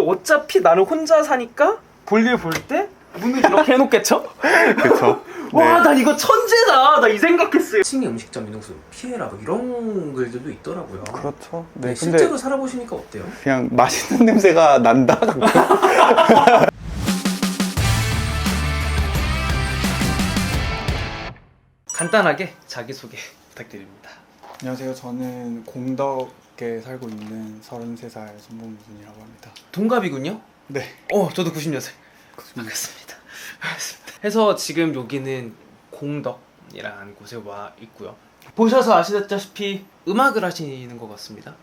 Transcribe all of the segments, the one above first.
어차피 나는 혼자 사니까 볼일 볼 때 문을 이렇게 해놓겠죠? 그쵸? 와, 나 이거 천재다. 나 이 생각했어요. 2층에 음식점 민호수 피해라 뭐 이런 글들도 있더라고요. 그렇죠. 네, 네, 실제로 근데 살아보시니까 어때요? 그냥 맛있는 냄새가 난다. 간단하게 자기소개 부탁드립니다. 안녕하세요. 저는 공덕에 살고 있는 33살 손봉준이라고 합니다. 동갑이군요? 네. 저도 96살. 반갑습니다. 반갑습니다. 해서 지금 여기는 공덕이라는 곳에 와 있고요. 보셔서 아시다시피 음악을 하시는 것 같습니다.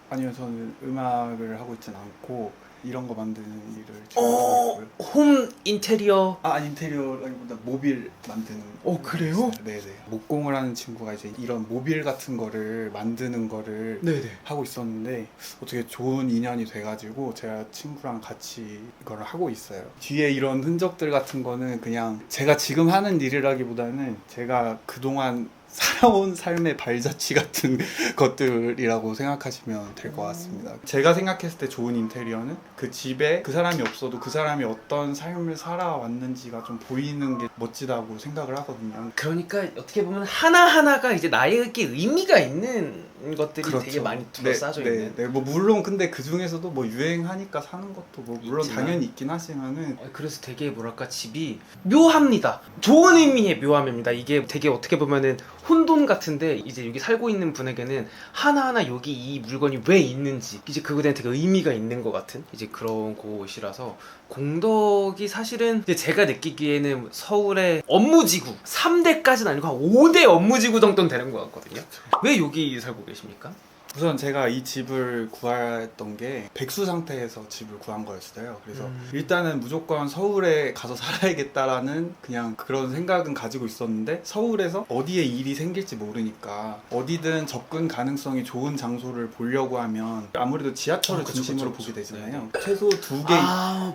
아니요, 저는 음악을 하고 있진 않고 이런 거 만드는 일을 지금 하고 있고요. 홈 인테리어. 인테리어라기보다 모빌 만드는. 그래요? 네네. 목공을 하는 친구가 이제 이런 모빌 같은 거를 만드는 거를 네네. 하고 있었는데 어떻게 좋은 인연이 돼가지고 제가 친구랑 같이 이걸 하고 있어요. 뒤에 이런 흔적들 같은 거는 그냥 제가 지금 하는 일이라기보다는 제가 그동안 살아온 삶의 발자취 같은 것들이라고 생각하시면 될 것 같습니다. 제가 생각했을 때 좋은 인테리어는 그 집에 그 사람이 없어도 그 사람이 어떤 삶을 살아왔는지가 좀 보이는 게 멋지다고 생각을 하거든요. 그러니까 어떻게 보면 하나하나가 이제 나에게 의미가 있는 것들이 그렇죠. 되게 많이 둘러싸져 있는. 네. 뭐 물론 근데 그 중에서도 뭐 유행하니까 사는 것도 뭐 물론 있지만. 당연히 있긴 하지만은 그래서 되게 뭐랄까 집이 묘합니다. 좋은 의미의 묘함입니다. 이게 되게 어떻게 보면은 혼돈 같은데 이제 여기 살고 있는 분에게는 하나하나 여기 이 물건이 왜 있는지 이제 그거에 대한 되게 의미가 있는 것 같은 이제 그런 곳이라서 공덕이 사실은 이제 제가 느끼기에는 서울의 업무지구 3대까지는 아니고 한 5대 업무지구 정도는 되는 것 같거든요. 왜 여기 살고 계십니까? 우선 제가 이 집을 구했던 게 백수 상태에서 집을 구한 거였어요. 그래서 일단은 무조건 서울에 가서 살아야겠다라는 그냥 그런 생각은 가지고 있었는데 서울에서 어디에 일이 생길지 모르니까 어디든 접근 가능성이 좋은 장소를 보려고 하면 아무래도 지하철을 그쵸, 중심으로 그쵸. 보게 되잖아요. 네. 최소 두 개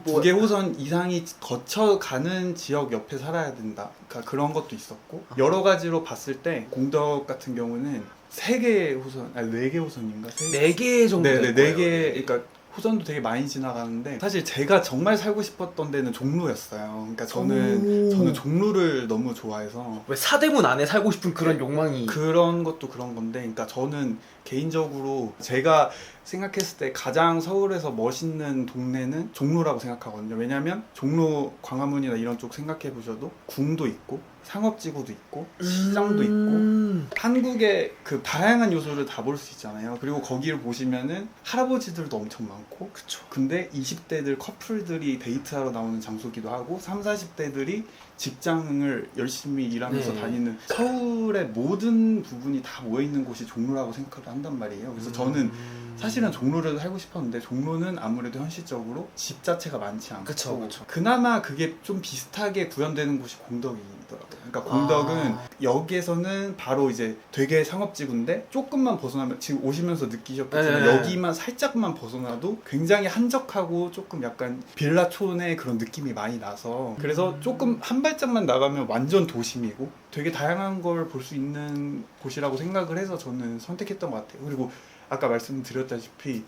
뭐 호선 이상이 거쳐가는 지역 옆에 살아야 된다. 그러니까 그런 것도 있었고 여러 가지로 봤을 때 공덕 같은 경우는 3개 호선, 아니 4개 호선인가? 4개 정도 네네, 될 4개, 거예요. 그러니까 호선도 되게 많이 지나가는데 사실 제가 정말 살고 싶었던 데는 종로였어요. 그러니까 저는 종로를 너무 좋아해서 왜 사대문 안에 살고 싶은 그런 욕망이 그런 것도 그런 건데, 그러니까 저는 개인적으로 제가 생각했을 때 가장 서울에서 멋있는 동네는 종로라고 생각하거든요. 왜냐면 종로 광화문이나 이런 쪽 생각해 보셔도 궁도 있고 상업지구도 있고 시장도 있고 한국의 그 다양한 요소를 다 볼 수 있잖아요. 그리고 거기를 보시면은 할아버지들도 엄청 많고 그쵸. 근데 20대들 커플들이 데이트하러 나오는 장소기도 하고 30, 40대들이 직장을 열심히 일하면서 네. 다니는 서울의 모든 부분이 다 모여있는 곳이 종로라고 생각을 한단 말이에요. 그래서 저는 사실은 종로를 살고 싶었는데 종로는 아무래도 현실적으로 집 자체가 많지 않고 그쵸. 그나마 그게 좀 비슷하게 구현되는 곳이 공덕이더라고요. 그러니까 공덕은 여기에서는 바로 이제 되게 상업지구인데 조금만 벗어나면 지금 오시면서 느끼셨겠지만 네. 여기만 살짝만 벗어나도 굉장히 한적하고 조금 약간 빌라촌의 그런 느낌이 많이 나서 그래서 조금 한 발짝만 나가면 완전 도심이고 되게 다양한 걸 볼 수 있는 곳이라고 생각을 해서 저는 선택했던 것 같아요. 그리고 아까 말씀드렸다시피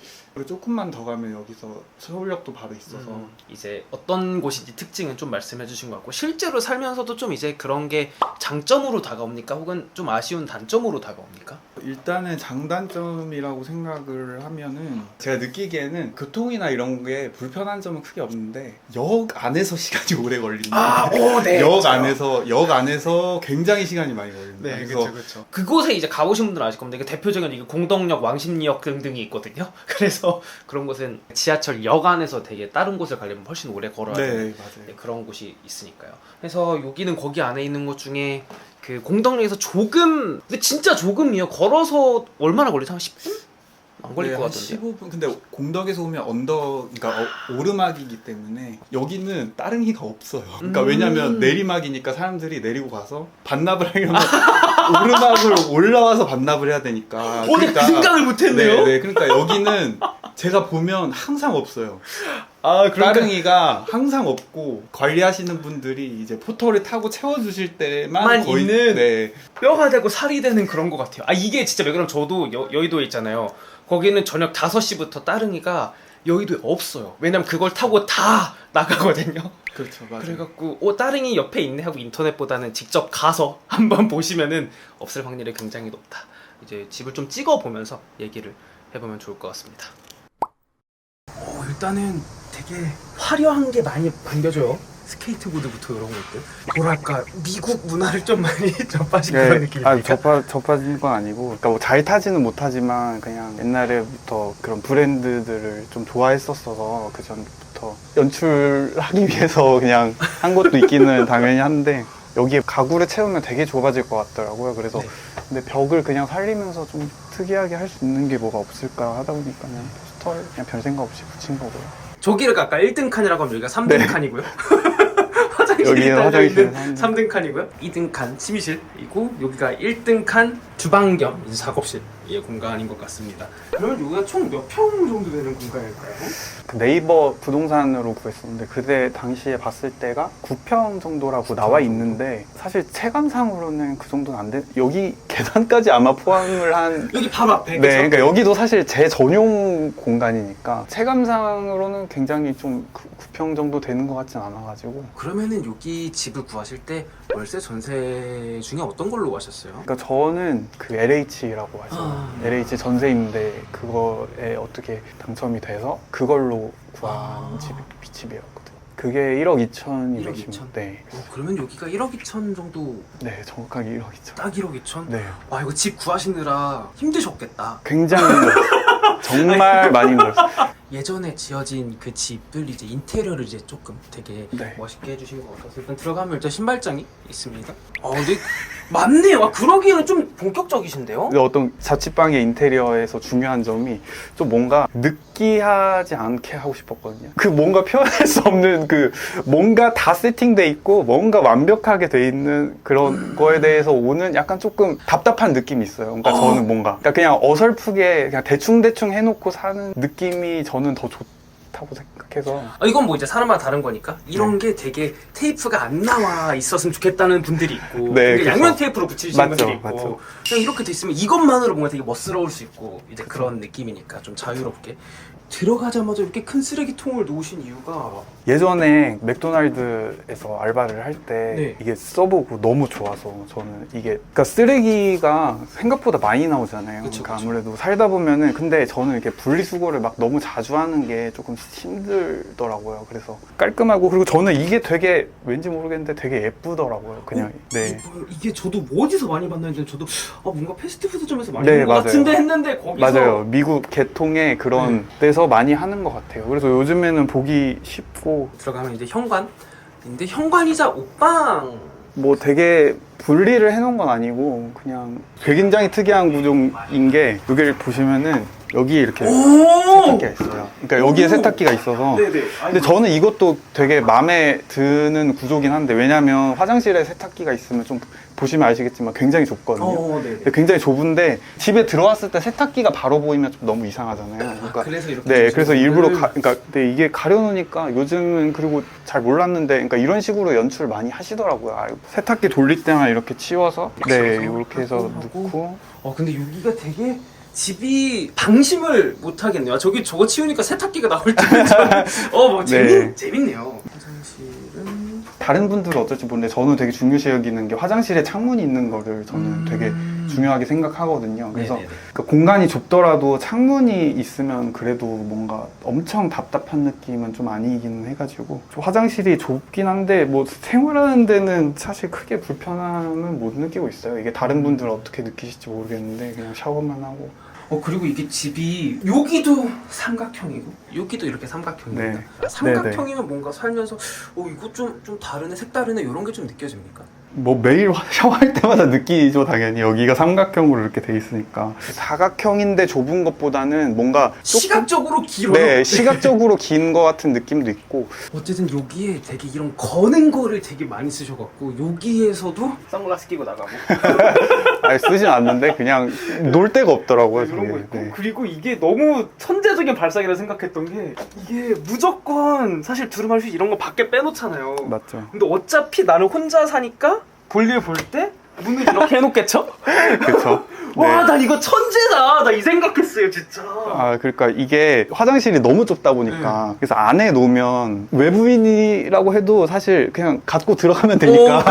조금만 더 가면 여기서 서울역도 바로 있어서 이제 어떤 곳인지 특징은 좀 말씀해 주신 것 같고 실제로 살면서도 좀 이제 그런 게 장점으로 다가옵니까? 혹은 좀 아쉬운 단점으로 다가옵니까? 일단은 장단점이라고 생각을 하면은 제가 느끼기에는 교통이나 이런 게 불편한 점은 크게 없는데 역 안에서 시간이 오래 걸린다. 네. 역 안에서 굉장히 시간이 많이 걸립니다. 네, 그래서 그렇죠. 그곳에 이제 가보신 분들은 아실 겁니다. 이게 대표적인 이게 공덕역, 왕십리역 등등이 있거든요. 그래서 그런 곳은 지하철역 안에서 되게 다른 곳을 가려면 훨씬 오래 걸어야 되는 네, 맞아요. 그런 곳이 있으니까요. 그래서 여기는 거기 안에 있는 곳 중에 그 공덕역에서 조금, 근데 진짜 조금이요. 걸어서 얼마나 걸리죠? 한 10분? 안 걸릴 것 같은데. 15분. 근데 공덕에서 오면 그러니까 오르막이기 때문에 여기는 따릉이가 없어요. 그러니까 왜냐면 내리막이니까 사람들이 내리고 가서 반납을 하려면 오르막을 올라와서 반납을 해야 되니까. 내가 생각을 못했네요. 네, 그러니까 여기는 제가 보면 항상 없어요. 그러니까 따릉이가 항상 없고 관리하시는 분들이 이제 포터를 타고 채워주실 때만 거의 있는 네. 뼈가 되고 살이 되는 그런 것 같아요. 이게 진짜 왜 그러면 저도 여의도에 있잖아요. 거기는 저녁 5시부터 따릉이가 여의도에 없어요. 왜냐면 그걸 타고 다 나가거든요. 그렇죠, 맞아요. 그래갖고 따릉이 옆에 있네 하고 인터넷보다는 직접 가서 한번 보시면은 없을 확률이 굉장히 높다. 이제 집을 좀 찍어보면서 얘기를 해보면 좋을 것 같습니다. 일단은 되게 화려한 게 많이 반겨져요. 스케이트보드부터 이런 것들. 뭐랄까 미국 문화를 좀 많이 접하신 그런 느낌입니까? 접하진 건 아니고, 그러니까 뭐 잘 타지는 못하지만 그냥 옛날에부터 그런 브랜드들을 좀 좋아했었어서 그 전부터 연출하기 위해서 그냥 한 것도 있기는 당연히 한데, 여기에 가구를 채우면 되게 좁아질 것 같더라고요. 그래서 네. 근데 벽을 그냥 살리면서 좀 특이하게 할 수 있는 게 뭐가 없을까 하다 보니까 그냥 포스터를 그냥 별 생각 없이 붙인 거고요. 저기를 아까 1등 칸이라고 하면 여기가 3등 네. 칸이고요. 화장실이 여기는 달려 화장실 있는 3등 칸이고요. 2등 칸 침실이고 여기가 1등 칸 주방 겸 이제 작업실의 공간인 것 같습니다. 그러면 여기가 총 몇 평 정도 되는 공간일까요? 그 네이버 부동산으로 구했었는데 그때 당시에 봤을 때가 9평 정도라고 나와 있는데 사실 체감상으로는 그 정도는 안 돼. 여기 계단까지 아마 포함을 한 여기 바로 앞에. 네, 그쵸? 그러니까 여기도 사실 제 전용 공간이니까 체감상으로는 굉장히 좀 9평 정도 되는 것 같진 않아가지고. 그러면은 여기 집을 구하실 때 월세 전세 중에 어떤 걸로 구하셨어요? 그러니까 저는 그 LH라고 하죠. LH 전세인데 그거에 어떻게 당첨이 돼서 그걸로 구한 집이었거든요. 그게 1억 2천이 1억 2천? 네. 그러면 여기가 1억 2천 정도. 네, 정확하게 1억 2천. 딱 1억 2천? 네. 와 이거 집 구하시느라 힘드셨겠다. 굉장히 힘들었어요. 정말 많이 힘들었어요. 예전에 지어진 그 집을 이제 인테리어를 이제 조금 되게 네. 멋있게 해주신 것 같아서 일단 들어가면 일단 신발장이 있습니다. 근데 맞네요. 그러기에는 좀 본격적이신데요? 근데 어떤 자취방의 인테리어에서 중요한 점이 좀 뭔가 느끼하지 않게 하고 싶었거든요. 그 뭔가 표현할 수 없는 그 뭔가 다 세팅돼 있고 뭔가 완벽하게 돼 있는 그런 거에 대해서 오는 약간 조금 답답한 느낌이 있어요. 그러니까 저는 뭔가 그러니까 그냥 어설프게 그냥 대충대충 해놓고 사는 느낌이 저는 더 좋다고 생각해서 이건 뭐 이제 사람마다 다른 거니까 이런 게 되게 테이프가 안 나와 있었으면 좋겠다는 분들이 있고 네, 그게 양면 테이프로 붙이시는 맞죠, 분들이 있고 맞죠. 그냥 이렇게 돼 있으면 이것만으로 뭔가 되게 멋스러울 수 있고 이제 그런 느낌이니까 좀 자유롭게 들어가자마자 이렇게 큰 쓰레기통을 놓으신 이유가 예전에 맥도날드에서 알바를 할 때 네. 이게 써보고 너무 좋아서 저는 이게 그러니까 쓰레기가 생각보다 많이 나오잖아요. 그쵸, 그러니까 그쵸. 아무래도 살다 보면은 근데 저는 이렇게 분리수거를 막 너무 자주 하는 게 조금 힘들더라고요. 그래서 깔끔하고 그리고 저는 이게 되게 왠지 모르겠는데 되게 예쁘더라고요. 그냥 네. 이게 저도 뭐 어디서 많이 봤는지 저도 뭔가 패스트푸드점에서 많이 네, 본 것 맞아요. 같은데 했는데 거기서 맞아요. 미국 계통의 그런 데서 많이 하는 것 같아요. 그래서 요즘에는 보기 쉽고 들어가면 이제 현관인데 현관이자 옷방. 뭐 되게 분리를 해놓은 건 아니고 그냥 굉장히 특이한 구조인 게 여기를 보시면은 여기에 이렇게 세탁기가 있어요. 그러니까 여기에 세탁기가 있어서 네네. 근데 저는 이것도 되게 마음에 드는 구조긴 한데 왜냐면 화장실에 세탁기가 있으면 좀 보시면 아시겠지만 굉장히 좁거든요. 네네. 근데 굉장히 좁은데 집에 들어왔을 때 세탁기가 바로 보이면 좀 너무 이상하잖아요. 그러니까 그래서 이렇게 네, 그래서 일부러 거를- 그러니까 근데 이게 가려놓으니까 요즘은 그리고 잘 몰랐는데 그러니까 이런 식으로 연출을 많이 하시더라고요. 세탁기 돌릴 때만 이렇게 치워서 네, 이렇게 해서 하고. 넣고 근데 여기가 되게 집이 방심을 못 하겠네요. 저거 치우니까 세탁기가 나올 줄은 뭐 네. 재밌네요. 화장실은 다른 분들은 어떨지 모르는데 저는 되게 중요시 여기는 게 화장실에 창문이 있는 거를 저는 되게 중요하게 생각하거든요. 그래서 네네네. 그러니까 공간이 좁더라도 창문이 있으면 그래도 뭔가 엄청 답답한 느낌은 좀 아니기는 해가지고 화장실이 좁긴 한데 뭐 생활하는 데는 사실 크게 불편함은 못 느끼고 있어요. 이게 다른 분들은 어떻게 느끼실지 모르겠는데 그냥 샤워만 하고 그리고 이게 집이 여기도 삼각형이고 여기도 이렇게 삼각형입니다. 네. 삼각형이면 뭔가 살면서 이거 좀 다르네 색다르네 이런 게 좀 느껴집니까? 뭐 매일 샤워할 때마다 느끼죠. 당연히 여기가 삼각형으로 이렇게 돼 있으니까 사각형인데 좁은 것보다는 뭔가 조금 시각적으로 길어요. 네, 시각적으로 긴 것 같은 느낌도 있고 어쨌든 여기에 되게 이런 거는 거를 되게 많이 쓰셔갖고 여기에서도 선글라스 끼고 나가고 아예 쓰진 않는데 그냥 놀 데가 없더라고요. 이런 거 저게. 있고 네. 그리고 이게 너무 천재적인 발상이라 생각했던 게 이게 무조건 사실 두루마리 이런 거 밖에 빼놓잖아요. 맞죠. 근데 어차피 나는 혼자 사니까 볼일 볼 때 문을 이렇게 해놓겠죠? 그쵸. 와, 네. 나 이거 천재다. 나 이 생각했어요, 진짜. 아, 그러니까 이게 화장실이 너무 좁다 보니까 그래서 안에 놓으면 외부인이라고 해도 사실 그냥 갖고 들어가면 되니까.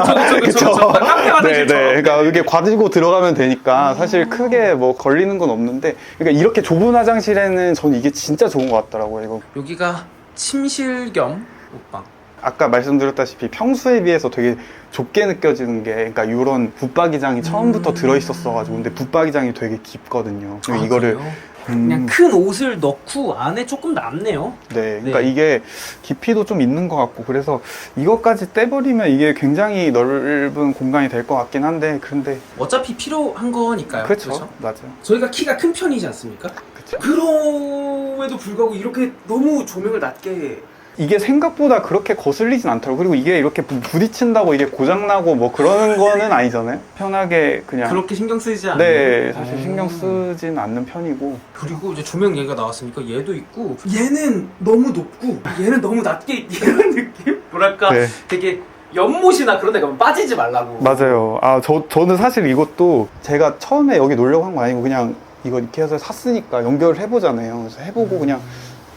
그쵸. 카페 화장실처럼. 네네. 그러니까 이게 가지고 들어가면 되니까 사실 크게 뭐 걸리는 건 없는데, 그러니까 이렇게 좁은 화장실에는 저는 이게 진짜 좋은 것 같더라고요. 이거 여기가 침실 겸 옷방. 아까 말씀드렸다시피 평소에 비해서 되게 좁게 느껴지는 게, 그러니까 이런 붙박이장이 처음부터 들어있었어가지고, 근데 붙박이장이 되게 깊거든요. 그리고 이거를 그래요? 그냥 큰 옷을 넣고 안에 조금 남네요. 네, 그러니까 네. 이게 깊이도 좀 있는 것 같고, 그래서 이것까지 떼버리면 이게 굉장히 넓은 공간이 될 것 같긴 한데, 그런데 어차피 필요한 거니까요. 그렇죠, 맞아요. 저희가 키가 큰 편이지 않습니까? 그쵸. 그럼에도 불구하고 이렇게 너무 조명을 낮게. 이게 생각보다 그렇게 거슬리진 않더라고요. 그리고 이게 이렇게 부딪힌다고 이게 고장나고 뭐 그러는 거는 아니잖아요. 편하게 그냥. 그렇게 신경 쓰이지 않는. 네, 사실 신경 쓰진 않는 편이고. 그리고 이제 조명 얘기가 나왔으니까 얘도 있고, 얘는 너무 높고 얘는 너무 낮게 이런 느낌? 뭐랄까 네. 되게 연못이나 그런 데 가면 빠지지 말라고. 맞아요. 아, 저는 사실 이것도 제가 처음에 여기 놀려고 한 거 아니고 그냥 이거 이렇게 해서 샀으니까 연결을 해보잖아요. 그래서 해보고 그냥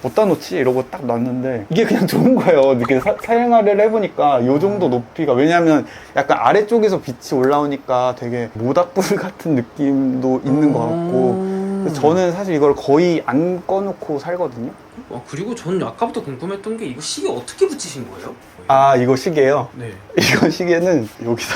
어디다 놓지? 이러고 딱 놨는데 이게 그냥 좋은 거예요. 이렇게 사용을 해보니까 이 정도 높이가, 왜냐면 약간 아래쪽에서 빛이 올라오니까 되게 모닥불 같은 느낌도 있는 것 같고, 그래서 저는 사실 이걸 거의 안 꺼놓고 살거든요. 그리고 저는 아까부터 궁금했던 게 이거 시계 어떻게 붙이신 거예요? 아, 이거 시계요? 네. 이거 시계는 여기서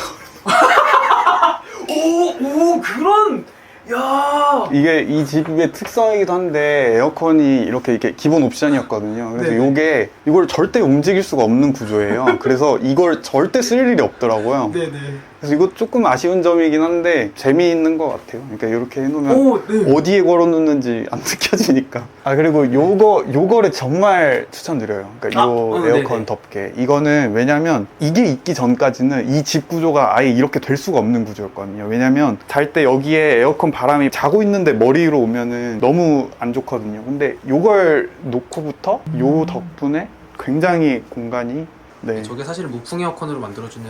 오, 그런. 야. 이게 이 집의 특성이기도 한데 에어컨이 이렇게 기본 옵션이었거든요. 그래서 네네. 이걸 절대 움직일 수가 없는 구조예요. 그래서 이걸 절대 쓸 일이 없더라고요. 네네. 그래서 이거 조금 아쉬운 점이긴 한데 재미있는 것 같아요. 그러니까 이렇게 해놓으면 오, 네. 어디에 걸어놓는지 안 느껴지니까. 아, 그리고 요거를 정말 추천드려요. 그러니까 요 에어컨 네네. 덮개. 이거는 왜냐면 이게 있기 전까지는 이 집 구조가 아예 이렇게 될 수가 없는 구조였거든요. 왜냐면 잘 때 여기에 에어컨 바람이 자고 있는데 머리 위로 오면은 너무 안 좋거든요. 근데 요걸 놓고부터 요 덕분에 굉장히 공간이, 네. 저게 사실 무풍 에어컨으로 만들어주는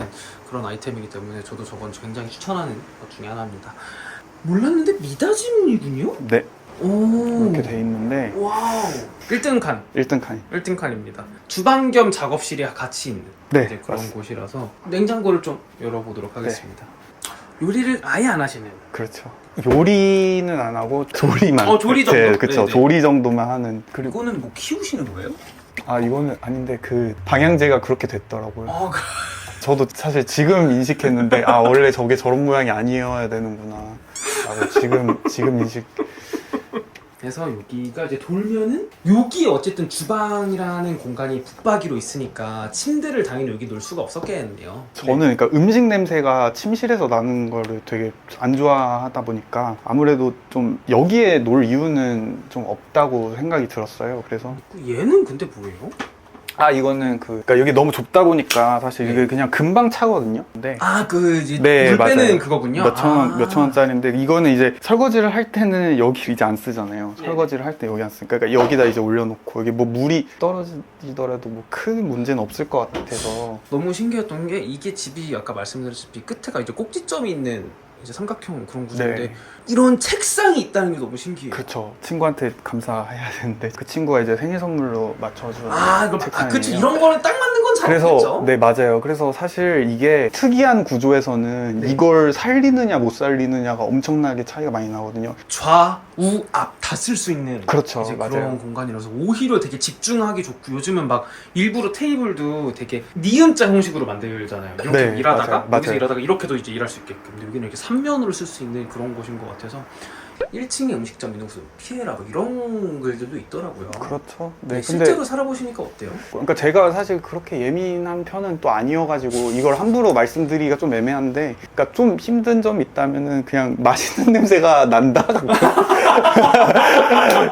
그런 아이템이기 때문에 저도 저건 굉장히 추천하는 것 중에 하나입니다. 몰랐는데 미닫이문이군요? 네. 오. 이렇게 돼 있는데 와우. 1등 칸. 1등 칸이. 1등 칸입니다. 주방 겸 작업실이 같이 있는 네, 이제 그런 맞습니다. 곳이라서 냉장고를 좀 열어보도록 하겠습니다. 요리를 아예 안 하시는. 그렇죠. 요리는 안 하고 조리만. 조리 정도? 네, 그렇죠. 네네. 조리 정도만 하는. 그리고 이거는 뭐 키우시는 거예요? 아, 이거는 아닌데 그 방향제가 그렇게 됐더라고요. 아, 저도 사실 지금 인식했는데 아, 원래 저게 저런 모양이 아니어야 되는구나 라고 지금 인식. 그래서 여기가 이제 돌면은 여기 어쨌든 주방이라는 공간이 붙박이로 있으니까 침대를 당연히 여기 놓을 수가 없었겠네요. 저는 그러니까 음식 냄새가 침실에서 나는 거를 되게 안 좋아하다 보니까 아무래도 좀 여기에 놓을 이유는 좀 없다고 생각이 들었어요. 그래서 얘는 근데 뭐예요? 아, 이거는 그러니까 여기 너무 좁다 보니까 사실 네. 이게 그냥 금방 차거든요. 근데 이제 네, 물 빼는 맞아요. 그거군요. 몇천 원짜리인데, 이거는 이제 설거지를 할 때는 여기 이제 안 쓰잖아요. 네. 설거지를 할 때 여기 안 쓰니까, 그러니까 여기다 이제 올려놓고 여기 뭐 물이 떨어지더라도 뭐 큰 문제는 없을 것 같아서. 너무 신기했던 게 이게 집이 아까 말씀드렸다시피 끝에가 이제 꼭지점이 있는 이제 삼각형 그런 구조인데 네. 이런 책상이 있다는 게 너무 신기해요. 그렇죠. 친구한테 감사해야 되는데 그 친구가 이제 생일 선물로 맞춰준 이거 책상이에요. 그치, 이런 거는 딱 맞는 건 잘 그래서 없겠죠. 네, 맞아요. 그래서 사실 이게 특이한 구조에서는 네. 이걸 살리느냐 못 살리느냐가 엄청나게 차이가 많이 나거든요. 좌, 우, 앞 다 쓸 수 있는 그렇죠. 이제 맞아요. 그런 공간이라서 오히려 되게 집중하기 좋고, 요즘은 막 일부러 테이블도 되게 니은자 형식으로 만들잖아요. 이렇게 네, 일하다가 맞아요. 여기서 맞아요. 일하다가 이렇게도 이제 일할 수 있게끔. 근데 여기는 이렇게 3면으로 쓸 수 있는 그런 곳인 것 같아서 1층에 음식점 있는 곳은 피해라 뭐 이런 글들도 있더라고요. 그렇죠. 네, 네, 실제로 근데 살아보시니까 어때요? 그러니까 제가 사실 그렇게 예민한 편은 또 아니어가지고 이걸 함부로 말씀드리기가 좀 애매한데, 그러니까 좀 힘든 점이 있다면은 그냥 맛있는 냄새가 난다.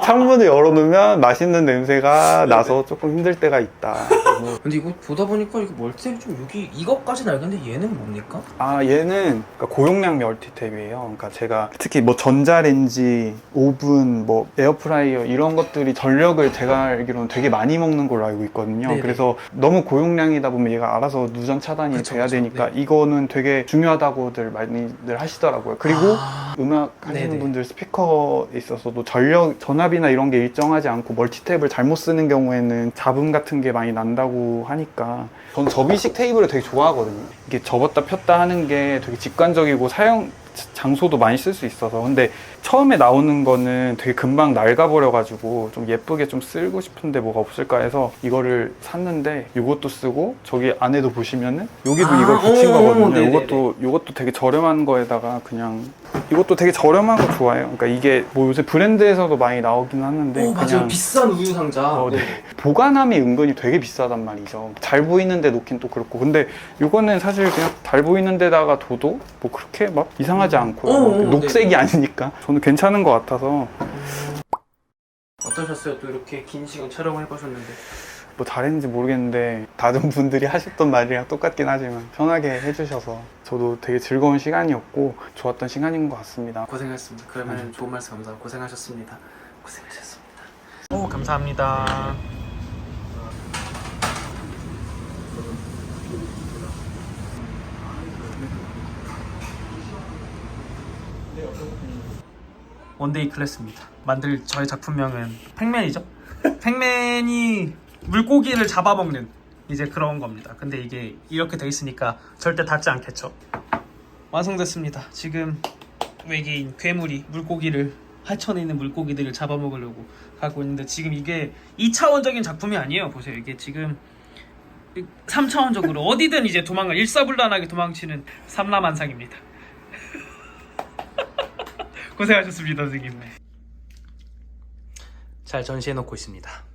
창문을 열어놓으면 맛있는 냄새가 나서 조금 힘들 때가 있다. 뭐. 근데 이거 보다 보니까 이거 멀티탭이 좀 여기 이것까지는 알겠는데 얘는 뭡니까? 아, 얘는 그러니까 고용량 멀티탭이에요. 그러니까 제가 특히 뭐 전자레인지 가스레인지, 오븐, 뭐 에어프라이어 이런 것들이 전력을 제가 알기로는 되게 많이 먹는 걸로 알고 있거든요. 네네. 그래서 너무 고용량이다 보면 얘가 알아서 누전 차단이 그쵸, 돼야 그쵸. 되니까 네. 이거는 되게 중요하다고들 많이들 하시더라고요. 그리고 음악 하시는 네네. 분들 스피커에 있어서도 전력 전압이나 이런 게 일정하지 않고 멀티탭을 잘못 쓰는 경우에는 잡음 같은 게 많이 난다고 하니까 전 접이식 테이블을 되게 좋아하거든요. 이게 접었다 폈다 하는 게 되게 직관적이고 사용 장소도 많이 쓸 수 있어서. 근데 처음에 나오는 거는 되게 금방 낡아버려가지고 좀 예쁘게 좀 쓰고 싶은데 뭐가 없을까 해서 이거를 샀는데 이것도 쓰고 저기 안에도 보시면은 여기도 이걸 붙인 거거든요. 네네네. 이것도 되게 저렴한 거에다가 그냥 이것도 되게 저렴한 거 좋아해요. 그러니까 이게 뭐 요새 브랜드에서도 많이 나오긴 하는데 오, 맞아요. 그냥 비싼 우유 상자. 네. 보관함이 은근히 되게 비싸단 말이죠. 잘 보이는 데 놓긴 또 그렇고. 근데 이거는 사실 그냥 잘 보이는 데다가 둬도 뭐 그렇게 막 이상하지 않고 녹색이 네. 아니니까 저는 괜찮은 것 같아서. 어떠셨어요? 또 이렇게 긴 시간 촬영을 해보셨는데. 뭐 잘했는지 모르겠는데 다른 분들이 하셨던 말이랑 똑같긴 하지만 편하게 해주셔서 저도 되게 즐거운 시간이었고 좋았던 시간인 것 같습니다. 고생하셨습니다. 그러면 좋은 말씀 감사하고 고생하셨습니다. 고생하셨습니다. 오, 감사합니다. 원데이 클래스입니다. 만들 저의 작품명은 팩맨이죠. 팩맨이 물고기를 잡아먹는 이제 그런 겁니다. 근데 이게 이렇게 돼 있으니까 절대 닿지 않겠죠. 완성됐습니다. 지금 외계인 괴물이 물고기를 하천에 있는 물고기들을 잡아먹으려고 가고 있는데 지금 이게 2차원적인 작품이 아니에요. 보세요. 이게 지금 3차원적으로 어디든 이제 일사불란하게 도망치는 삼라만상입니다. 고생하셨습니다, 선생님. 잘 전시해 놓고 있습니다.